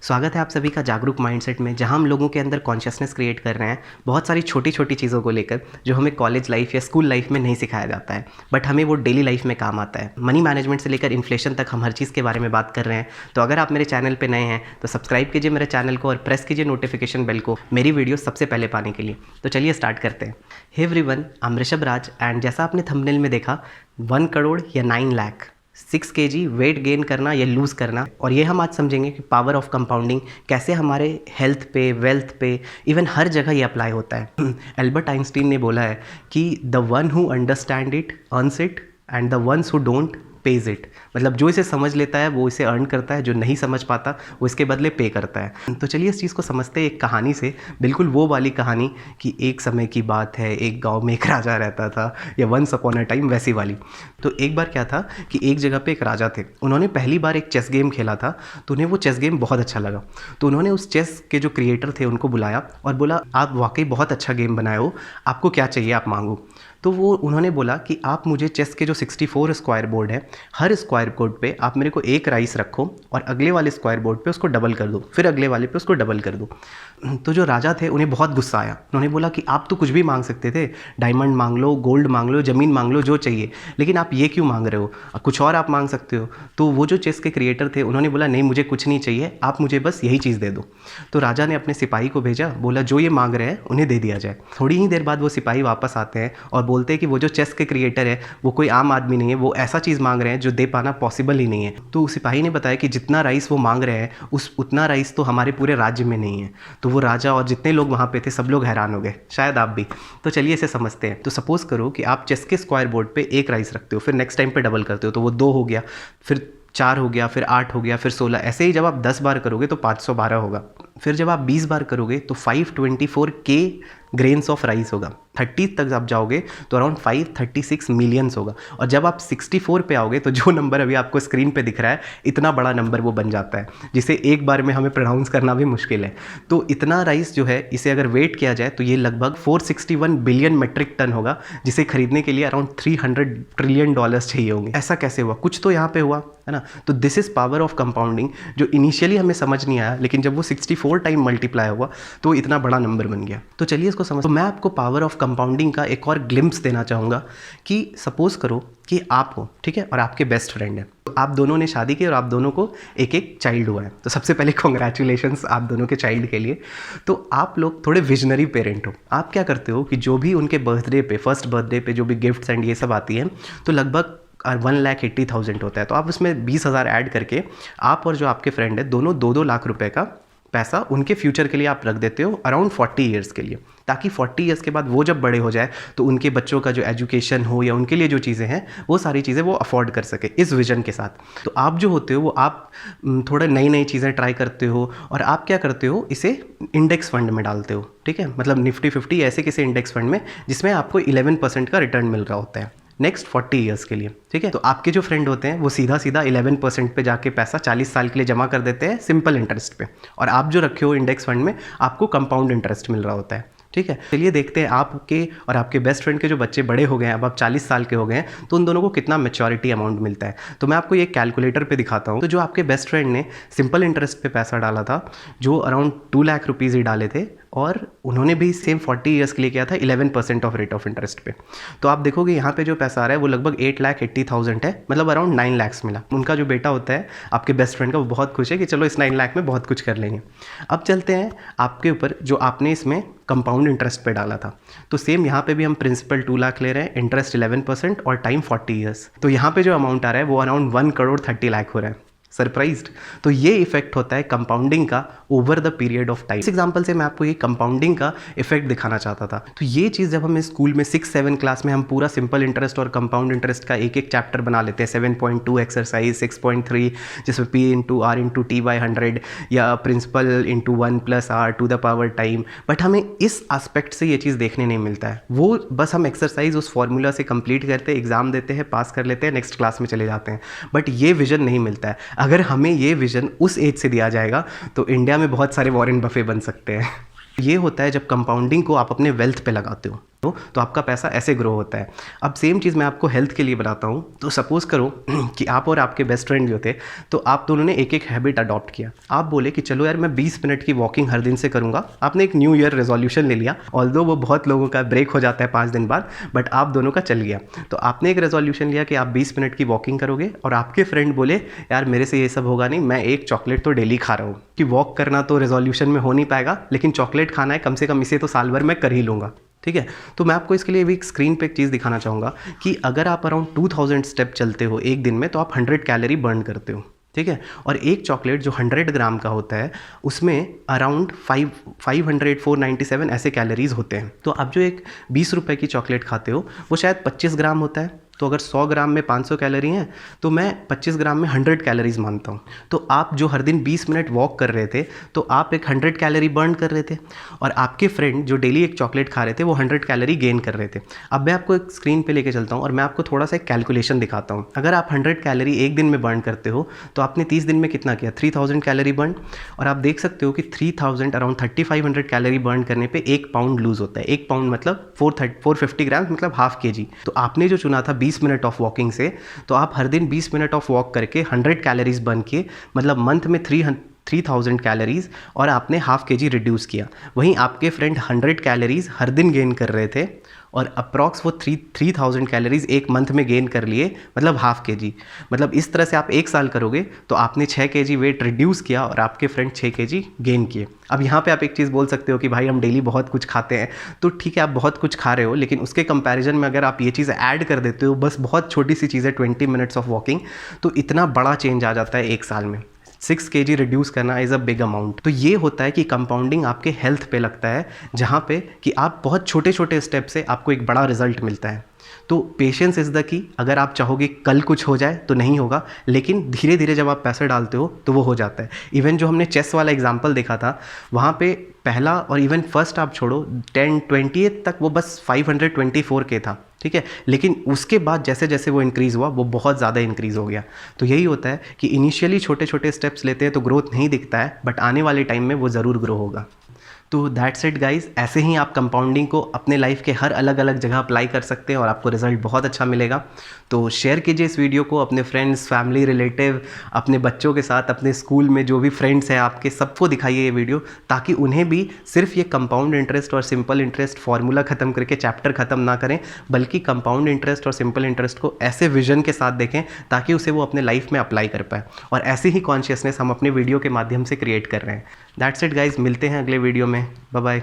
स्वागत है आप सभी का जागरूक माइंडसेट में, जहां हम लोगों के अंदर कॉन्शियसनेस क्रिएट कर रहे हैं बहुत सारी छोटी छोटी चीज़ों को लेकर, जो हमें कॉलेज लाइफ या स्कूल लाइफ में नहीं सिखाया जाता है, बट हमें वो डेली लाइफ में काम आता है। मनी मैनेजमेंट से लेकर इन्फ्लेशन तक हम हर चीज़ के बारे में बात कर रहे हैं। तो अगर आप मेरे चैनल पर नए हैं तो सब्सक्राइब कीजिए मेरे चैनल को और प्रेस कीजिए नोटिफिकेशन बेल को मेरी वीडियो सबसे पहले पाने के लिए। तो चलिए स्टार्ट करते हैं। Hey everyone, I am Rishabh Raj and जैसा आपने थंबनेल में देखा 1 करोड़ या 9 लाख 6 kg वेट गेन करना या लूज़ करना, और ये हम आज समझेंगे कि पावर ऑफ कंपाउंडिंग कैसे हमारे हेल्थ पे, वेल्थ पे, इवन हर जगह ये अप्लाई होता है। एल्बर्ट आइंस्टीन ने बोला है कि the one who understand it earns it and the ones who don't page it. मतलब जो इसे समझ लेता है वो इसे अर्न करता है, जो नहीं समझ पाता वो इसके बदले पे करता है। तो चलिए इस चीज़ को समझते हैं एक कहानी से, बिल्कुल वो वाली कहानी कि एक समय की बात है, एक गांव में एक राजा रहता था, या वंस अपॉन अ टाइम वैसी वाली। तो एक बार क्या था कि एक जगह पे एक राजा थे, उन्होंने पहली बार एक चेस गेम खेला था, तो उन्हें वो चेस गेम बहुत अच्छा लगा। तो उन्होंने उस चेस के जो क्रिएटर थे उनको बुलाया और बोला, आप वाकई बहुत अच्छा गेम बनाए हो, आपको क्या चाहिए आप मांगो। तो वो उन्होंने बोला कि आप मुझे चेस के जो 64 स्क्वायर बोर्ड है, हर स्क्वायर बोर्ड पे आप मेरे को एक राइस रखो और अगले वाले स्क्वायर बोर्ड पे उसको डबल कर दो, फिर अगले वाले पे उसको डबल कर दो। तो जो राजा थे उन्हें बहुत गुस्सा आया। उन्होंने बोला कि आप तो कुछ भी मांग सकते थे, डायमंड मांग लो, गोल्ड मांग लो, ज़मीन मांग लो, जो चाहिए, लेकिन आप ये क्यों मांग रहे हो, कुछ और आप मांग सकते हो। तो वो जो चेस के क्रिएटर थे उन्होंने बोला, नहीं मुझे कुछ नहीं चाहिए, आप मुझे बस यही चीज़ दे दो। तो राजा ने अपने सिपाही को भेजा, बोला जो ये मांग रहे हैं उन्हें दे दिया जाए। थोड़ी ही देर बाद वो सिपाही वापस आते हैं और बोलते हैं कि वो जो चेस के क्रिएटर है वो कोई आम आदमी नहीं है, वो ऐसा चीज़ मांग रहे हैं जो दे पाना पॉसिबल ही नहीं है। तो सिपाही ने बताया कि जितना राइस वो मांग रहे हैं उतना राइस तो हमारे पूरे राज्य में नहीं है। तो वो राजा और जितने लोग वहाँ पे थे सब लोग हैरान हो गए, शायद आप भी। तो चलिए इसे समझते हैं। तो सपोज करो कि आप चेस के स्क्वायर बोर्ड पे एक राइस रखते हो, फिर नेक्स्ट टाइम पे डबल करते हो, तो वो 2 हो गया, फिर 4 हो गया, फिर 8 हो गया, फिर 16। ऐसे ही जब आप 10 बार करोगे तो 512 होगा। फिर जब आप 20 बार करोगे तो 524K ग्रेन्स ऑफ राइस होगा। 30 तक आप जाओगे तो अराउंड 536 मिलियंस होगा। और जब आप 64 पे आओगे तो जो नंबर अभी आपको स्क्रीन पे दिख रहा है, इतना बड़ा नंबर वो बन जाता है, जिसे एक बार में हमें प्रोनाउंस करना भी मुश्किल है। तो इतना राइस जो है, इसे अगर वेट किया जाए तो ये लगभग 461 बिलियन मेट्रिक टन होगा, जिसे खरीदने के लिए अराउंड $300 ट्रिलियन चाहिए होंगे। ऐसा कैसे हुआ, कुछ तो यहाँ पे हुआ है ना। तो this is power of compounding, जो इनिशियली हमें समझ नहीं आया, लेकिन जब वो 64 टाइम मल्टीप्लाई हुआ तो इतना बड़ा नंबर बन गया। तो चलिए इसको समझ। तो मैं आपको पावर ऑफ कंपाउंडिंग का एक और ग्लिम्प्स देना चाहूँगा कि सपोज करो कि आप हो, ठीक है, और आपके बेस्ट फ्रेंड है। तो आप दोनों ने शादी की और आप दोनों को एक एक चाइल्ड हुआ है। तो सबसे पहले कॉन्ग्रेचुलेशंस आप दोनों के चाइल्ड के लिए। तो आप लोग थोड़े विजनरी पेरेंट हो। आप क्या करते हो कि जो भी उनके बर्थडे पे, फर्स्ट बर्थडे पे जो भी गिफ्ट्स एंड ये सब आती है, तो लगभग 1,80,000 होता है। तो आप उसमें 20,000 ऐड करके आप और जो आपके फ्रेंड है दोनों 2-2 लाख रुपए का पैसा उनके फ्यूचर के लिए आप रख देते हो, अराउंड 40 ईयर्स के लिए, ताकि 40 ईयर्स के बाद वो जब बड़े हो जाए तो उनके बच्चों का जो एजुकेशन हो या उनके लिए जो चीज़ें हैं वो सारी चीज़ें वो अफोर्ड कर सके इस विजन के साथ। तो आप जो होते हो वो आप थोड़ा नई नई चीज़ें ट्राई करते हो, और आप क्या करते हो, इसे इंडेक्स फंड में डालते हो, ठीक है, मतलब निफ्टी 50 ऐसे किसी इंडेक्स फंड में जिसमें आपको 11% का रिटर्न मिल रहा होता है नेक्स्ट 40 ईयर्स के लिए, ठीक है। तो आपके जो फ्रेंड होते हैं वो सीधा सीधा 11% पे जाके पैसा 40 साल के लिए जमा कर देते हैं सिंपल इंटरेस्ट पे, और आप जो रखे हो इंडेक्स फंड में आपको कंपाउंड इंटरेस्ट मिल रहा होता है, ठीक है। चलिए देखते हैं आपके और आपके बेस्ट फ्रेंड के जो बच्चे बड़े हो गए हैं, अब आप 40 साल के हो गए हैं, तो उन दोनों को कितना मैच्योरिटी अमाउंट मिलता है। तो मैं आपको ये कैलकुलेटर पे दिखाता हूँ। तो जो आपके बेस्ट फ्रेंड ने सिंपल इंटरेस्ट पे पैसा डाला था, जो अराउंड 2 लाख रुपीज़ ही डाले थे, और उन्होंने भी सेम 40 ईयर्स के लिए किया था 11% ऑफ रेट ऑफ इंटरेस्ट पे। तो आप देखोगे यहाँ पे जो पैसा आ रहा है वो लगभग 8,80,000 है, मतलब अराउंड 9 लाख मिला। उनका जो बेटा होता है आपके बेस्ट फ्रेंड का, वो बहुत खुश है कि चलो इस 9 लाख में बहुत कुछ कर लेंगे। अब चलते हैं आपके ऊपर, जो आपने इसमें कंपाउंड इंटरेस्ट पे डाला था। तो सेम यहाँ पे भी हम प्रिंसिपल 2 लाख ले रहे हैं, इंटरेस्ट 11% और टाइम 40 ईयर्स। तो यहाँ पे जो अमाउंट आ रहा है वो अराउंड 1,30,00,000 हो रहा है। सरप्राइज्ड? तो ये इफेक्ट होता है कंपाउंडिंग का over the period of time. इस एग्जांपल से मैं आपको ये कंपाउंडिंग का इफेक्ट दिखाना चाहता था। तो ये चीज़ जब हम स्कूल में 6-7 क्लास में हम पूरा सिंपल इंटरेस्ट और कंपाउंड इंटरेस्ट का एक एक चैप्टर बना लेते हैं, 7.2 एक्सरसाइज, 6.3 जिसमें P/R/T/100 या principal into 1+R to the power time, but हमें इस एस्पेक्ट से ये चीज़ देखने नहीं मिलता है। वो बस हम एक्सरसाइज उस फॉर्मूला से कंप्लीट करते हैं, एग्जाम देते हैं, पास कर लेते हैं, नेक्स्ट क्लास में चले जाते हैं, बट ये विजन नहीं मिलता है। अगर हमें ये विजन उस एज से दिया जाएगा तो इंडिया में बहुत सारे वॉरेन बफे बन सकते हैं। ये होता है जब कंपाउंडिंग को आप अपने वेल्थ पे लगाते हो। तो आपका पैसा ऐसे ग्रो होता है। अब सेम चीज़ मैं आपको हेल्थ के लिए बताता हूँ। तो सपोज़ करो कि आप और आपके बेस्ट फ्रेंड जो थे, तो आप दोनों ने एक एक हैबिट अडॉप्ट किया। आप बोले कि चलो यार मैं 20 मिनट की वॉकिंग हर दिन से करूँगा। आपने एक न्यू ईयर रेजोल्यूशन ले लिया, ऑल्दो वो बहुत लोगों का ब्रेक हो जाता है 5 दिन बाद, बट आप दोनों का चल गया। तो आपने एक रेजोल्यूशन लिया कि आप 20 मिनट की वॉकिंग करोगे, और आपके फ्रेंड बोले यार मेरे से ये सब होगा नहीं, मैं एक चॉकलेट तो डेली खा रहा हूँ। कि वॉक करना तो रेजोल्यूशन में हो नहीं पाएगा, लेकिन चॉकलेट खाना है कम से कम, इसे तो साल भर मैं कर ही लूँगा। ठीक है, तो मैं आपको इसके लिए भी एक स्क्रीन पे एक चीज़ दिखाना चाहूँगा कि अगर आप अराउंड 2000 स्टेप चलते हो एक दिन में, तो आप 100 कैलोरी बर्न करते हो। ठीक है, और एक चॉकलेट जो 100 ग्राम का होता है उसमें अराउंड 497 ऐसे कैलोरीज होते हैं। तो आप जो एक 20 रुपये की चॉकलेट खाते हो वो शायद 25 ग्राम होता है। तो अगर 100 ग्राम में 500 कैलोरी हैं, तो मैं 25 ग्राम में 100 कैलोरीज मानता हूँ। तो आप जो हर दिन 20 मिनट वॉक कर रहे थे, तो आप एक 100 कैलोरी बर्न कर रहे थे, और आपके फ्रेंड जो डेली एक चॉकलेट खा रहे थे वो 100 कैलोरी गेन कर रहे थे। अब मैं आपको एक स्क्रीन पे लेके चलता हूँ और मैं आपको थोड़ा सा एक कैलकुलेशन दिखाता हूँ। अगर आप 100 कैलोरी एक दिन में बर्न करते हो, तो आपने 30 दिन में कितना किया? 3000 कैलोरी बर्न। और आप देख सकते हो कि 3000 अराउंड 3500 कैलोरी बर्न करने पे 1 पाउंड लूज होता है। 1 पाउंड मतलब 450 ग्राम, मतलब हाफ kg। तो आपने जो चुना था 20 मिनट ऑफ वॉकिंग से, तो आप हर दिन 20 मिनट ऑफ वॉक करके 100 कैलोरीज बर्न किए, मतलब मंथ में 3000 कैलोरीज, और आपने हाफ kg रिड्यूस किया। वहीं आपके फ्रेंड 100 कैलोरीज हर दिन गेन कर रहे थे, और अप्रॉक्स वो 3000 कैलोरीज एक मंथ में गेन कर लिए, मतलब हाफ kg। मतलब इस तरह से आप एक साल करोगे तो आपने 6 kg वेट रिड्यूस किया और आपके फ्रेंड 6 kg गेन किए। अब यहाँ पे आप एक चीज़ बोल सकते हो कि भाई हम डेली बहुत कुछ खाते हैं, तो ठीक है आप बहुत कुछ खा रहे हो, लेकिन उसके कंपैरिजन में अगर आप ये चीज़ ऐड कर देते हो, बस बहुत छोटी सी चीज़ है 20 मिनट्स ऑफ वॉकिंग, तो इतना बड़ा चेंज आ जाता है एक साल में। 6 kg रिड्यूस करना इज़ अ बिग अमाउंट। तो ये होता है कि कंपाउंडिंग आपके हेल्थ पे लगता है, जहाँ पे कि आप बहुत छोटे छोटे स्टेप से आपको एक बड़ा रिजल्ट मिलता है। तो पेशेंस इज़ द की। अगर आप चाहोगे कल कुछ हो जाए तो नहीं होगा, लेकिन धीरे धीरे जब आप पैसे डालते हो तो वो हो जाता है। इवन जो हमने चेस वाला एग्जांपल देखा था, वहाँ पे पहला और इवन फर्स्ट आप छोड़ो 10-20 तक वो बस 524K था। ठीक है, लेकिन उसके बाद जैसे जैसे वो इंक्रीज़ हुआ वो बहुत ज़्यादा इंक्रीज़ हो गया। तो यही होता है कि इनिशियली छोटे छोटे स्टेप्स लेते हैं तो ग्रोथ नहीं दिखता है, बट आने वाले टाइम में वो ज़रूर ग्रो होगा। तो दैट्स इट गाइज। ऐसे ही आप कंपाउंडिंग को अपने लाइफ के हर अलग अलग जगह अप्लाई कर सकते हैं और आपको रिजल्ट बहुत अच्छा मिलेगा। तो शेयर कीजिए इस वीडियो को अपने फ्रेंड्स, फैमिली, रिलेटिव, अपने बच्चों के साथ, अपने स्कूल में जो भी फ्रेंड्स हैं आपके, सबको दिखाइए ये वीडियो, ताकि उन्हें भी सिर्फ ये कंपाउंड इंटरेस्ट और सिंपल इंटरेस्ट फार्मूला ख़त्म करके चैप्टर ख़त्म ना करें, बल्कि कंपाउंड इंटरेस्ट और सिंपल इंटरेस्ट को ऐसे विजन के साथ देखें ताकि उसे वो अपने लाइफ में अप्लाई कर पाए। और ऐसी ही कॉन्शियसनेस हम अपने वीडियो के माध्यम से क्रिएट कर रहे हैं। दैट्स इट गाइज, मिलते हैं अगले वीडियो में। Bye bye.